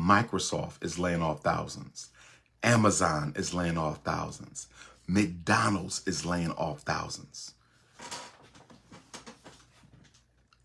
Microsoft is laying off thousands. Amazon is laying off thousands. McDonald's is laying off thousands.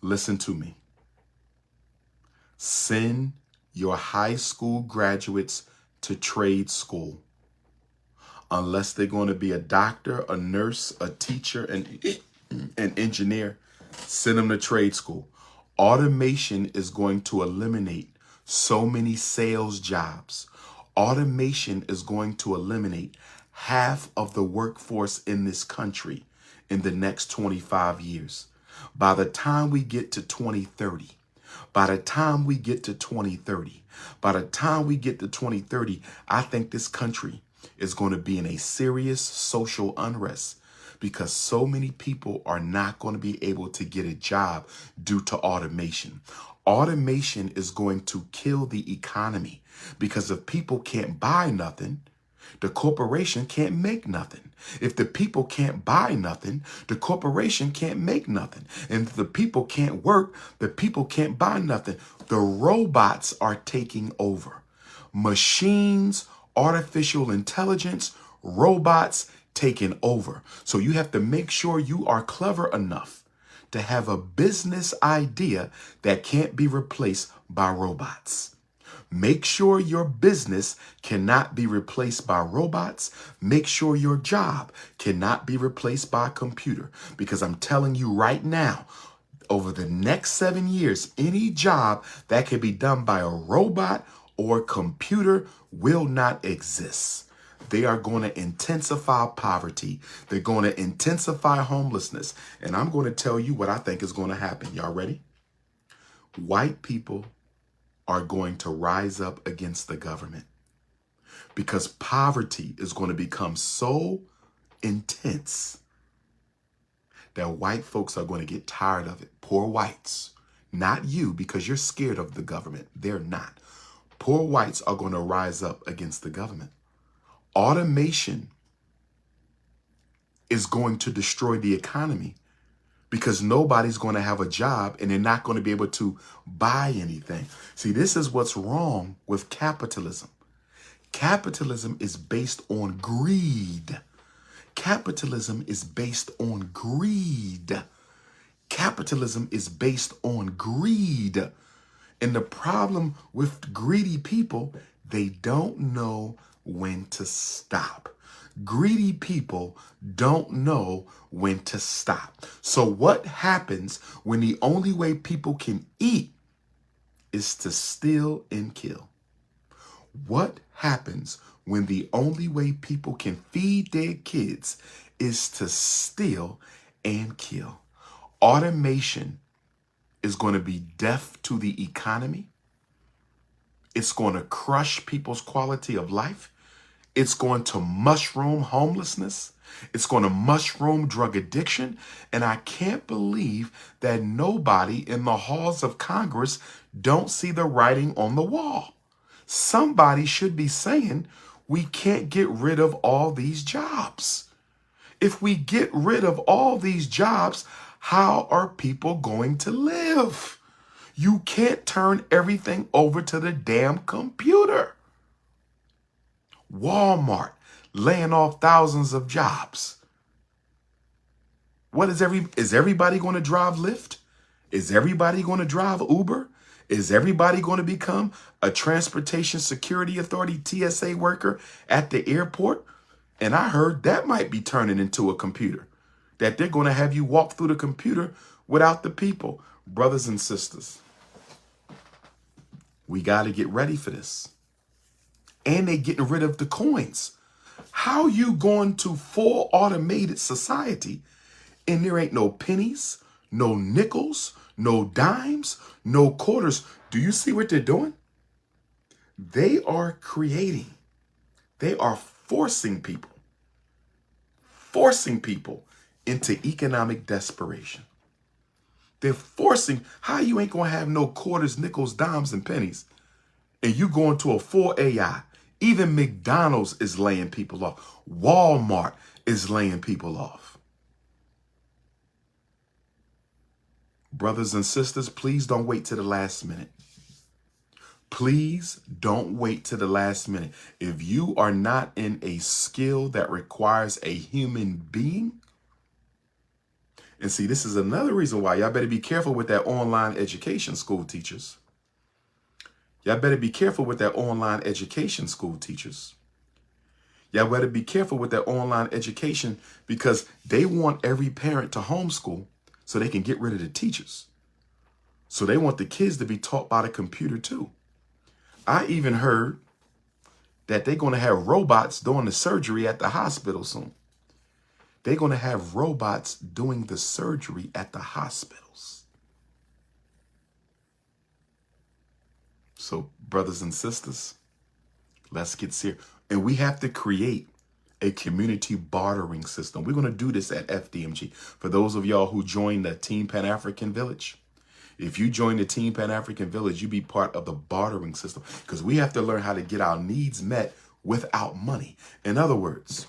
Listen to me. Send your high school graduates to trade school. Unless they're going to be a doctor, a nurse, a teacher, an engineer, send them to trade school. Automation is going to eliminate so many sales jobs. Automation is going to eliminate half of the workforce in this country in the next 25 years. By the time we get to 2030, by the time we get to 2030, I think this country is going to be in a serious social unrest because so many people are not going to be able to get a job due to automation. Automation is going to kill the economy because if people can't buy nothing, the corporation can't make nothing. If the people can't buy nothing, the corporation can't make nothing. And if the people can't work, the people can't buy nothing. The robots are taking over. Machines, artificial intelligence, robots taking over. So you have to make sure you are clever enough to have a business idea that can't be replaced by robots. Make sure your business cannot be replaced by robots. Make sure your job cannot be replaced by a computer. Because I'm telling you right now, over the next 7 years, any job that can be done by a robot or computer will not exist. They are going to intensify poverty. They're going to intensify homelessness. And I'm going to tell you what I think is going to happen. Y'all ready? White people are going to rise up against the government because poverty is going to become so intense that white folks are going to get tired of it. Poor whites, not you, because you're scared of the government. They're not. Poor whites are going to rise up against the government. Automation is going to destroy the economy because nobody's going to have a job and they're not going to be able to buy anything. See, this is what's wrong with capitalism. Capitalism is based on greed. Capitalism is based on greed. Capitalism is based on greed. And the problem with greedy people, they don't know when to stop. Greedy people don't know when to stop. So what happens when the only way people can eat is to steal and kill? What happens when the only way people can feed their kids is to steal and kill? Automation is going to be death to the economy. It's going to crush people's quality of life. It's going to mushroom homelessness. It's going to mushroom drug addiction. And I can't believe that nobody in the halls of Congress don't see the writing on the wall. Somebody should be saying, we can't get rid of all these jobs. If we get rid of all these jobs, how are people going to live? You can't turn everything over to the damn computer. Walmart laying off thousands of jobs. Is everybody going to drive Lyft? Is everybody going to drive Uber? Is everybody going to become a Transportation Security Authority TSA worker at the airport? And I heard that might be turning into a computer, that they're going to have you walk through the computer without the people. Brothers and sisters, we got to get ready for this. And they getting rid of the coins. How you going to full automated society and there ain't no pennies, no nickels, no dimes, no quarters? Do you see what they're doing? They are forcing people into economic desperation. They're forcing, how you ain't gonna have no quarters, nickels, dimes, and pennies, and you going to a full AI. Even McDonald's is laying people off. Walmart is laying people off. Brothers and sisters, please don't wait till the last minute. Please don't wait to the last minute. If you are not in a skill that requires a human being, and see, this is another reason why y'all better be careful with that online education, school teachers. Y'all better be careful with that online education, school teachers. Y'all better be careful with that online education, because they want every parent to homeschool so they can get rid of the teachers. So they want the kids to be taught by the computer too. I even heard that they're going to have robots doing the surgery at the hospital soon. They're going to have robots doing the surgery at the hospitals. So, brothers and sisters, let's get serious. And we have to create a community bartering system. We're going to do this at FDMG. For those of y'all who joined the Team Pan-African Village, if you join the Team Pan-African Village, you be part of the bartering system, because we have to learn how to get our needs met without money. In other words,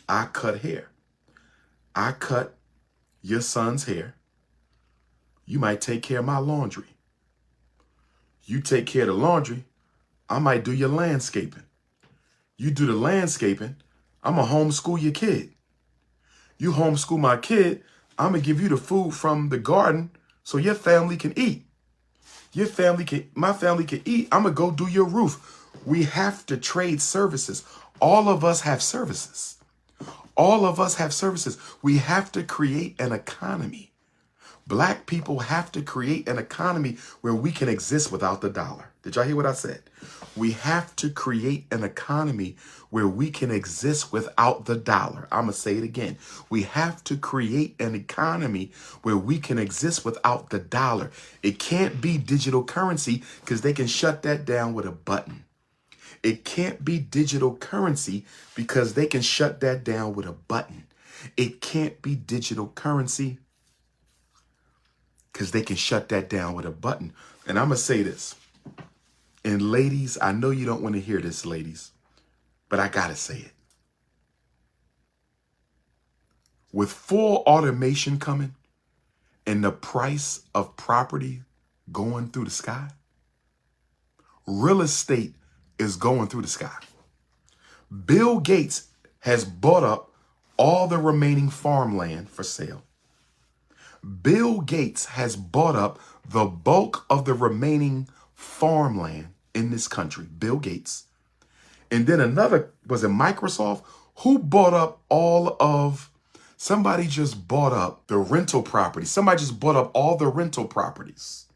I cut hair. I cut your son's hair. You might take care of my laundry. You take care of the laundry, I might do your landscaping. You do the landscaping, I'm going to homeschool your kid. You homeschool my kid, I'm going to give you the food from the garden so your family can eat. My family can eat. I'm going to go do your roof. We have to trade services. All of us have services. All of us have services. We have to create an economy. Black people have to create an economy where we can exist without the dollar. Did y'all hear what I said? We have to create an economy where we can exist without the dollar. I'm going to say it again. We have to create an economy where we can exist without the dollar. It can't be digital currency, because they can shut that down with a button. It can't be digital currency because they can shut that down with a button. It can't be digital currency because they can shut that down with a button. And I'm going to say this. And ladies, I know you don't want to hear this, ladies, but I got to say it. With full automation coming and the price of property going through the sky, real estate is going through the sky. Bill Gates has bought up all the remaining farmland for sale. Bill Gates has bought up the bulk of the remaining farmland in this country. Bill Gates. And then another, was it Microsoft? Who bought up somebody just bought up the rental property. Somebody just bought up all the rental properties.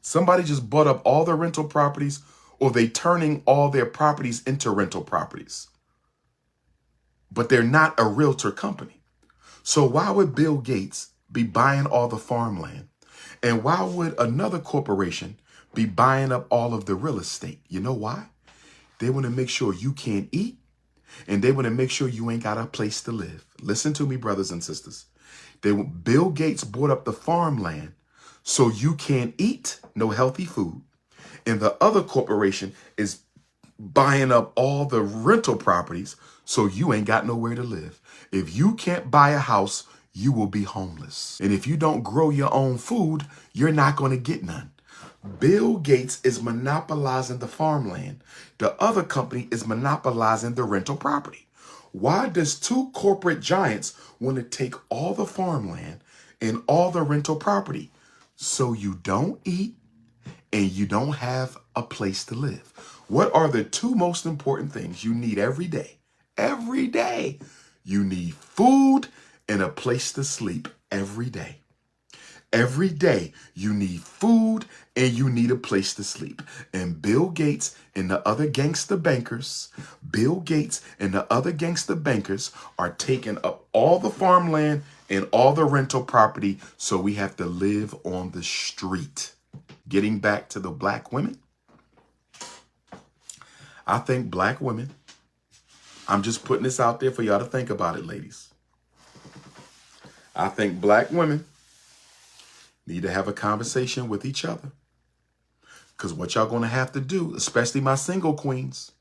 Somebody just bought up all the rental properties, or they turning all their properties into rental properties. But they're not a realtor company. So why would Bill Gates be buying all the farmland? And why would another corporation be buying up all of the real estate? You know why? They want to make sure you can't eat, and they want to make sure you ain't got a place to live. Listen to me, brothers and sisters. Bill Gates bought up the farmland so you can't eat, no healthy food. And the other corporation is buying up all the rental properties so you ain't got nowhere to live. If you can't buy a house, you will be homeless. And if you don't grow your own food, you're not going to get none. Bill Gates is monopolizing the farmland. The other company is monopolizing the rental property. Why does two corporate giants want to take all the farmland and all the rental property? So you don't eat and you don't have a place to live. What are the two most important things you need every day? Every day. You need food and a place to sleep every day. Every day you need food and you need a place to sleep. And Bill Gates and the other gangster bankers, are taking up all the farmland and all the rental property, so we have to live on the street. Getting back to the black women, I think black women, I'm just putting this out there for y'all to think about it, ladies. I think black women need to have a conversation with each other. Because what y'all going to have to do, especially my single queens,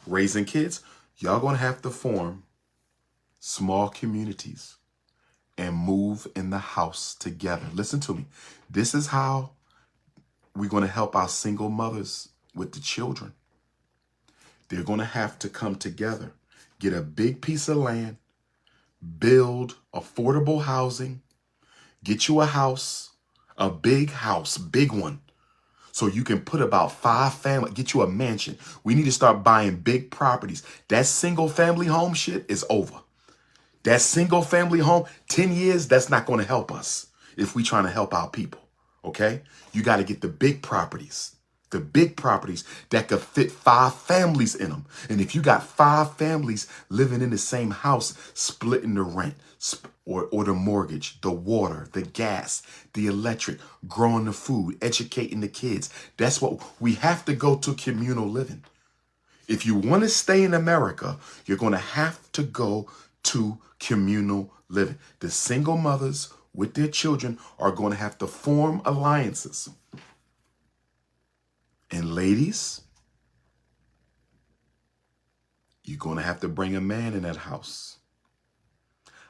raising kids, y'all going to have to form small communities and move in the house together. Listen to me. This is how We're going to help our single mothers with the children. They're going to have to come together, get a big piece of land, build affordable housing, get you a house, a big house, big one. So you can put about 5 families, get you a mansion. We need to start buying big properties. That single family home shit is over. That single family home, 10 years, that's not going to help us if we trying to help our people. Okay? You got to get the big properties that could fit 5 families in them. And if you got 5 families living in the same house, splitting the rent or the mortgage, the water, the gas, the electric, growing the food, educating the kids, that's what we have to go to communal living. If you want to stay in America, you're going to have to go to communal living. The single mothers with their children are going to have to form alliances. And ladies, you're going to have to bring a man in that house.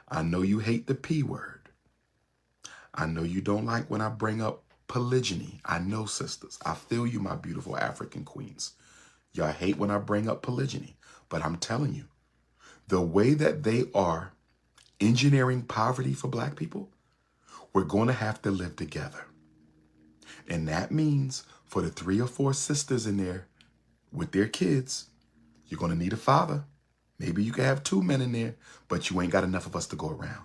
I know you hate the P word. I know you don't like when I bring up polygyny. I know, sisters. I feel you, my beautiful African queens. Y'all hate when I bring up polygyny. But I'm telling you, the way that they are engineering poverty for black people, we're going to have to live together. And that means for the 3 or 4 sisters in there with their kids, you're going to need a father. Maybe you can have 2 men in there, but you ain't got enough of us to go around.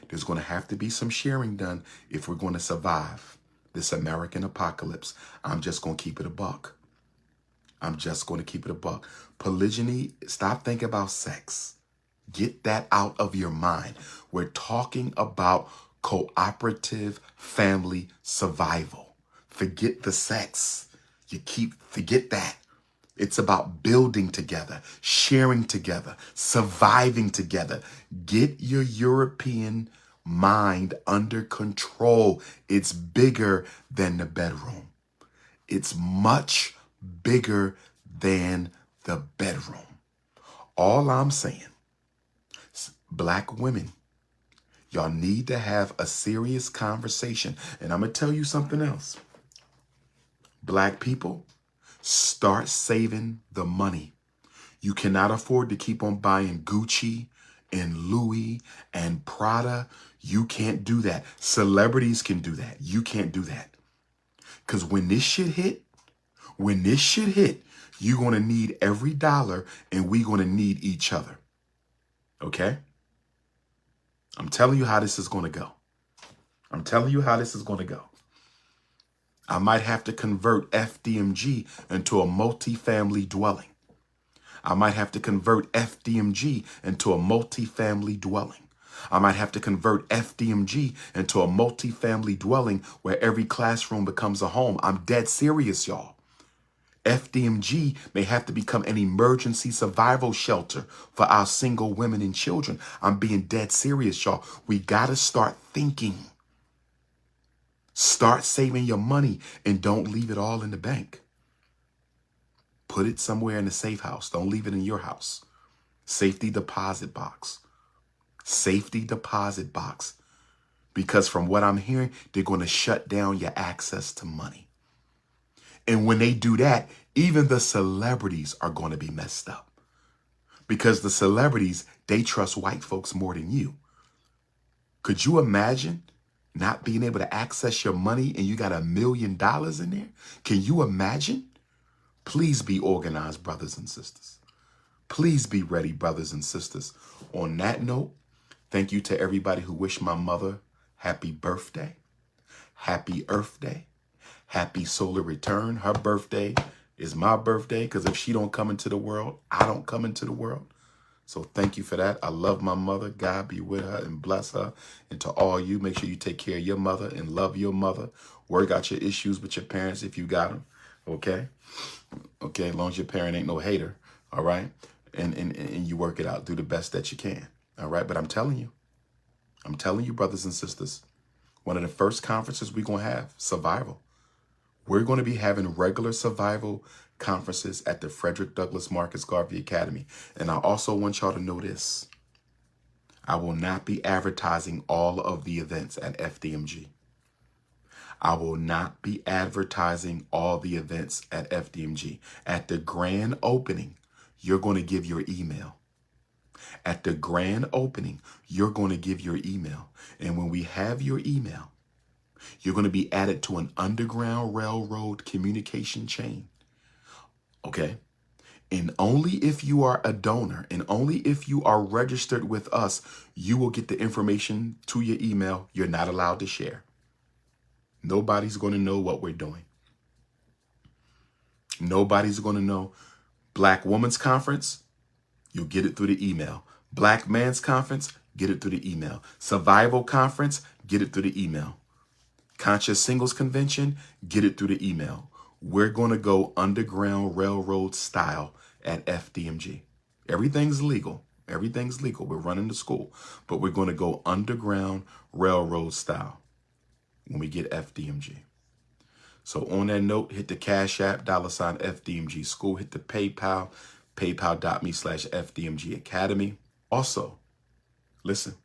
There's going to have to be some sharing done if we're going to survive this American apocalypse. I'm just going to keep it a buck. I'm just going to keep it a buck. Polygyny, stop thinking about sex. Get that out of your mind. We're talking about cooperative family survival. Forget the sex. Forget that. It's about building together, sharing together, surviving together. Get your European mind under control. It's bigger than the bedroom. It's much bigger than the bedroom. All I'm saying, black women, y'all need to have a serious conversation. And I'm going to tell you something else. Black people, start saving the money. You cannot afford to keep on buying Gucci and Louis and Prada. You can't do that. Celebrities can do that. You can't do that. Because when this shit hit, you're going to need every dollar, and we're going to need each other. Okay? I'm telling you how this is going to go. I might have to convert FDMG into a multi-family dwelling. I might have to convert FDMG into a multi-family dwelling. I might have to convert FDMG into a multi-family dwelling where every classroom becomes a home. I'm dead serious, y'all. FDMG may have to become an emergency survival shelter for our single women and children. I'm being dead serious, y'all. We got to start thinking. Start saving your money and don't leave it all in the bank. Put it somewhere in the safe house. Don't leave it in your house. Safety deposit box. Safety deposit box. Because from what I'm hearing, they're going to shut down your access to money. And when they do that, even the celebrities are going to be messed up. Because the celebrities, they trust white folks more than you. Could you imagine not being able to access your money and you got $1 million in there? Can you imagine? Please be organized, brothers and sisters. Please be ready, brothers and sisters. On that note, thank you to everybody who wished my mother happy birthday, happy Earth Day, happy solar return. Her birthday is my birthday because if she don't come into the world, I don't come into the world. So thank you for that. I love my mother. God be with her and bless her. And to all you, make sure you take care of your mother and love your mother. Work out your issues with your parents if you got them. Okay? Okay, as long as your parent ain't no hater. All right? And you work it out. Do the best that you can. All right? But I'm telling you, brothers and sisters, one of the first conferences we're going to have, survival. We're going to be having regular survival conferences at the Frederick Douglass Marcus Garvey Academy. And I also want y'all to know this. I will not be advertising all of the events at FDMG. I will not be advertising all the events at FDMG. At the grand opening, you're going to give your email. At the grand opening, you're going to give your email. And when we have your email, you're going to be added to an Underground Railroad communication chain. Okay? And only if you are a donor and only if you are registered with us, you will get the information to your email you're not allowed to share. Nobody's going to know what we're doing. Nobody's going to know. Black Women's Conference, you'll get it through the email. Black Man's Conference, get it through the email. Survival Conference, get it through the email. Conscious Singles Convention, get it through the email. We're going to go Underground Railroad style at FDMG. Everything's legal. Everything's legal. We're running the school, but we're going to go Underground Railroad style when we get FDMG. So on that note, hit the Cash App, $FDMG School, hit the PayPal, paypal.me/FDMG Academy. Also, listen,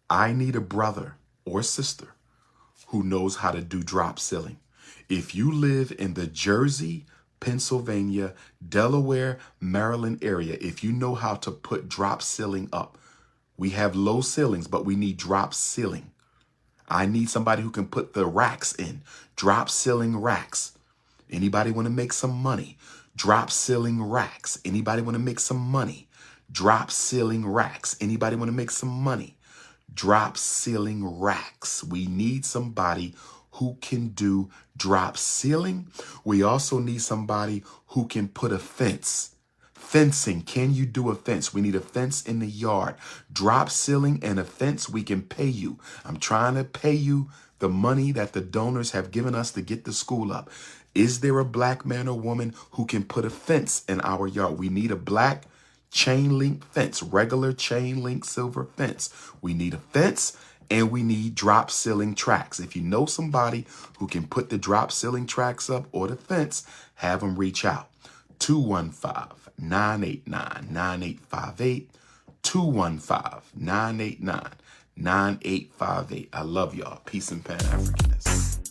I need a brother or sister who knows how to do drop ceiling. If you live in the Jersey, Pennsylvania, Delaware, Maryland area, if you know how to put drop ceiling up, we have low ceilings, but we need drop ceiling. I need somebody who can put the racks in, drop ceiling racks. Anybody want to make some money? Drop ceiling racks. Anybody want to make some money? Drop ceiling racks. Anybody want to make some money? Drop ceiling racks. We need somebody who can do drop ceiling. We also need somebody who can put a fence. Fencing. Can you do a fence? We need a fence in the yard. Drop ceiling and a fence. We can pay you. I'm trying to pay you the money that the donors have given us to get the school up. Is there a black man or woman who can put a fence in our yard? We need a black chain link fence, regular chain link silver fence. We need a fence and we need drop ceiling tracks. If you know somebody who can put the drop ceiling tracks up or the fence, have them reach out. 215-989-9858. 215-989-9858. I love y'all. Peace and Pan-Africanism.